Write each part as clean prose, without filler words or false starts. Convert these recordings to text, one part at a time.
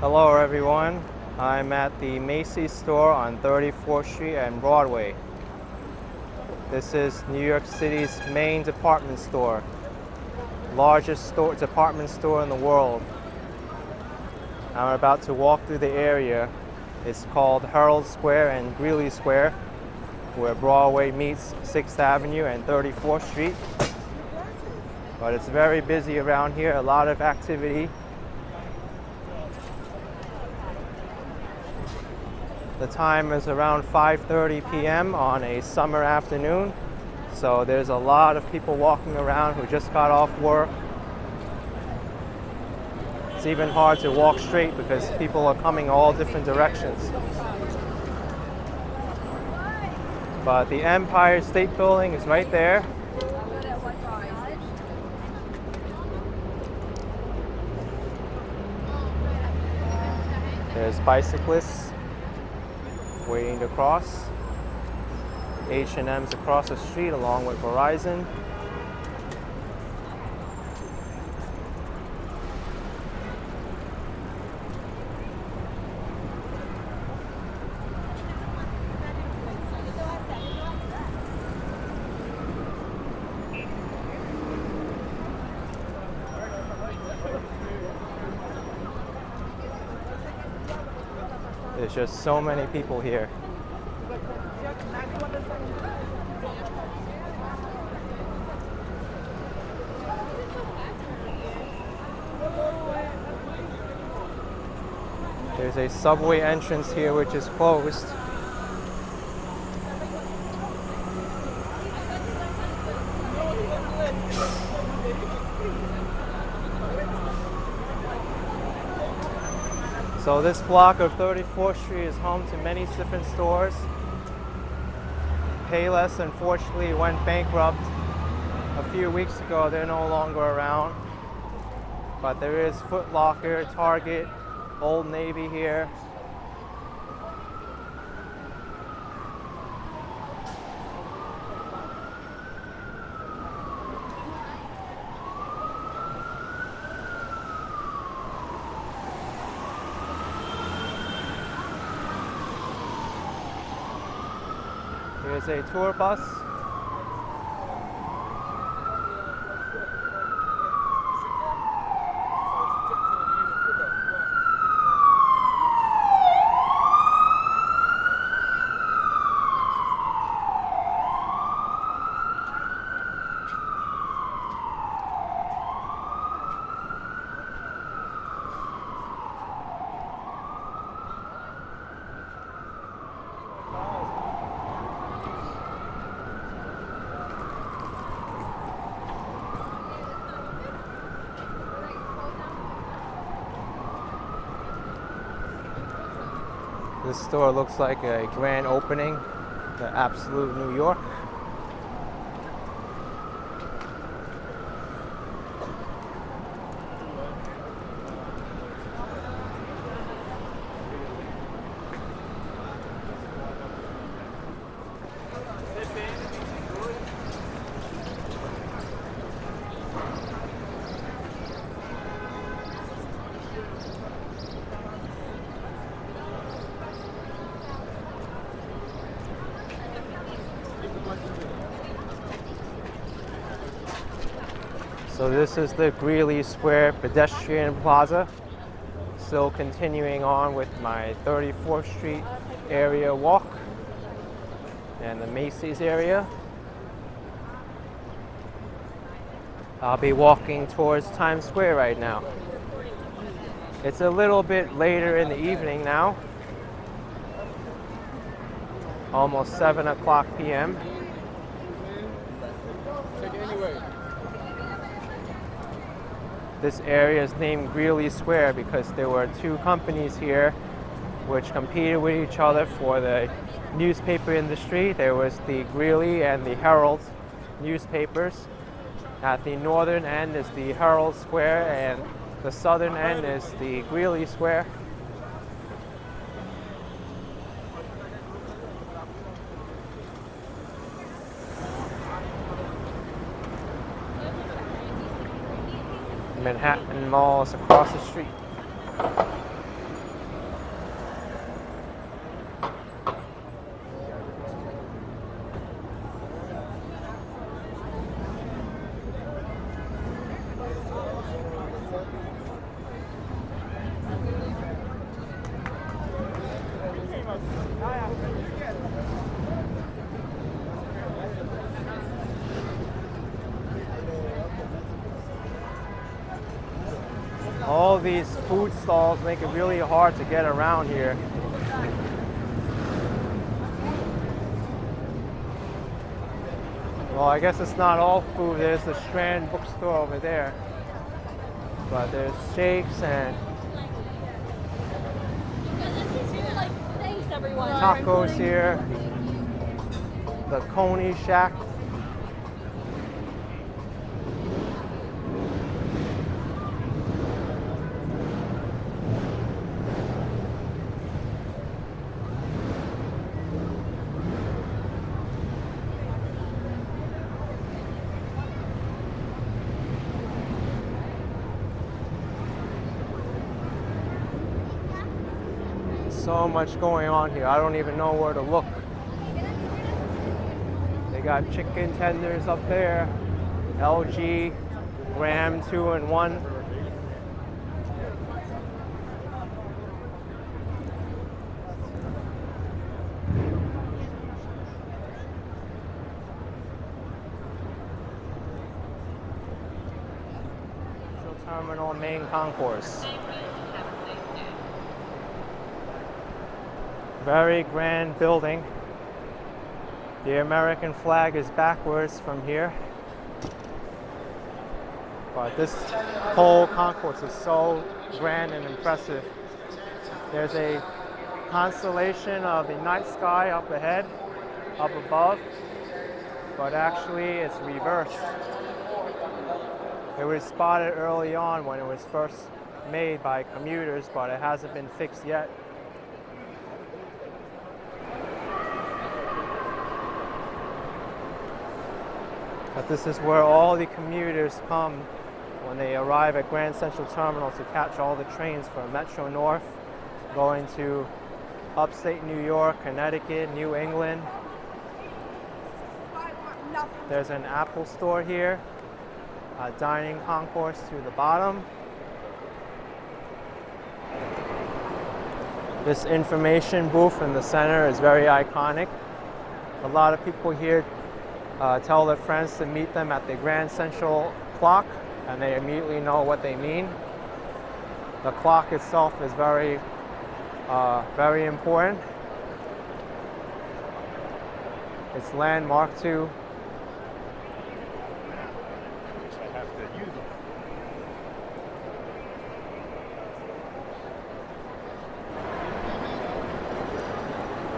Hello everyone, I'm at the Macy's store on 34th Street and Broadway. This is New York City's main department store, largest department store in the world. I'm about to walk through the area. It's called Herald Square and Greely Square, where Broadway meets 6th Avenue and 34th Street. But it's very busy around here, a lot of activity. The time is around 5:30 p.m. on a summer afternoon, so there's a lot of people walking around who just got off work. It's even hard to walk straight because people are coming all different directions. But the Empire State Building is right there. There's bicyclists waiting to cross. H&M's across the street along with Verizon. There's just so many people here. There's a subway entrance here which is closed. So this block of 34th Street is home to many different stores. Payless unfortunately went bankrupt a few weeks ago. They're no longer around. But there is Foot Locker, Target, Old Navy here. There's a tour bus. This store looks like a grand opening, the absolute New York. So this is the Greely Square pedestrian plaza. Still continuing on with my 34th Street area walk and the Macy's area. I'll be walking towards Times Square right now. It's a little bit later in the evening now. Almost 7 o'clock p.m. This area is named Greely Square because there were two companies here which competed with each other for the newspaper industry. There was the Greely and the Herald newspapers. At the northern end is the Herald Square and the southern end is the Greely Square. Manhattan Mall is across the street. All these food stalls make it really hard to get around here. Well, I guess it's not all food. There's the Strand bookstore over there. But there's shakes and tacos here. The Coney Shack. So much going on here. I don't even know where to look. They got chicken tenders up there. LG, Graham 2-in-1. Terminal main concourse. Very grand building. The American flag is backwards from here. But this whole concourse is so grand and impressive. There's a constellation of the night sky up ahead, up above, but actually it's reversed. It was spotted early on when it was first made by commuters, but it hasn't been fixed yet. But this is where all the commuters come when they arrive at Grand Central Terminal to catch all the trains from Metro North, going to upstate New York, Connecticut, New England. There's an Apple store here, a dining concourse to the bottom. This information booth in the center is very iconic. A lot of people here tell their friends to meet them at the Grand Central clock, and they immediately know what they mean. The clock itself is very important. It's landmark too.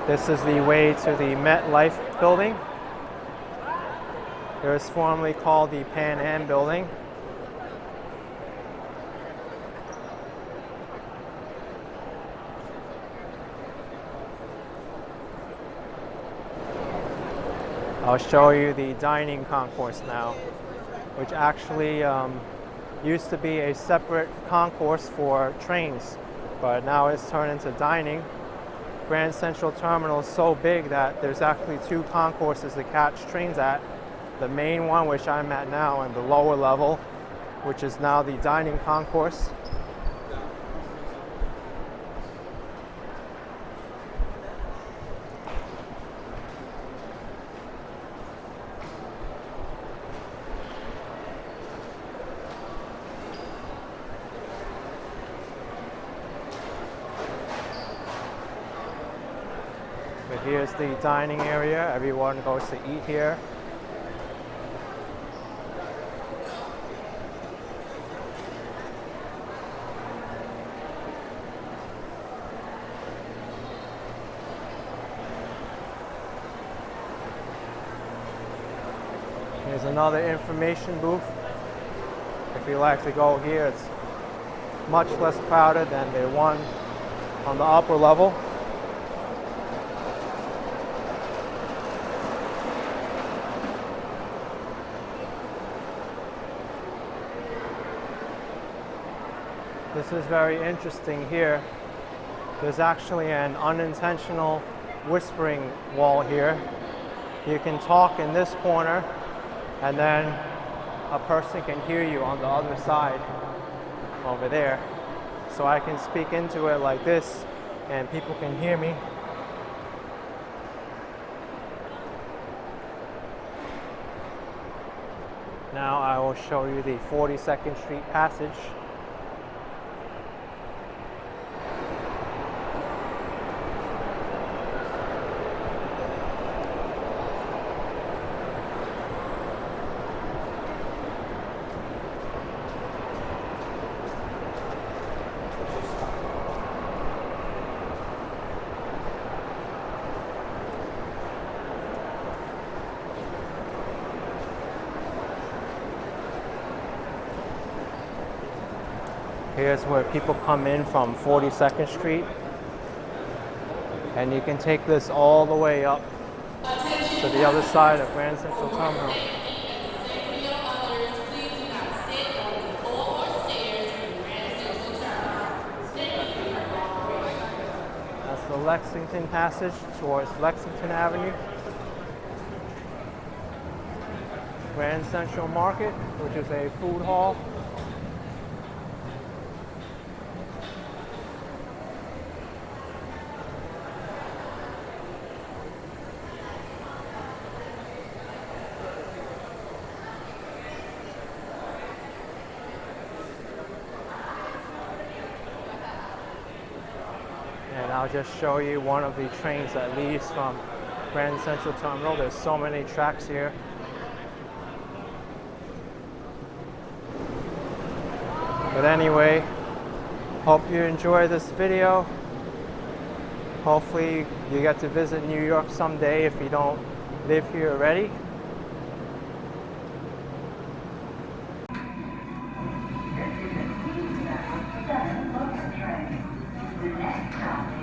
This is the way to the MetLife building. It was formerly called the Pan Am building. I'll show you the dining concourse now, which actually used to be a separate concourse for trains, but now it's turned into dining. Grand Central Terminal is so big that there's actually two concourses to catch trains at. The main one, which I'm at now, and the lower level, which is now the dining concourse. But here's the dining area. Everyone goes to eat here. Here's another information booth. If you like to go here, it's much less crowded than the one on the upper level. This is very interesting here. There's actually an unintentional whispering wall here. You can talk in this corner, and then a person can hear you on the other side over there. So I can speak into it like this, and people can hear me. Now I will show you the 42nd Street passage. Here's where people come in from 42nd Street. And you can take this all the way up to the other side of Grand Central Terminal. That's the Lexington Passage towards Lexington Avenue. Grand Central Market, which is a food hall. And I'll just show you one of the trains that leaves from Grand Central Terminal. There's so many tracks here. But anyway, hope you enjoy this video. Hopefully you get to visit New York someday if you don't live here already. The next stop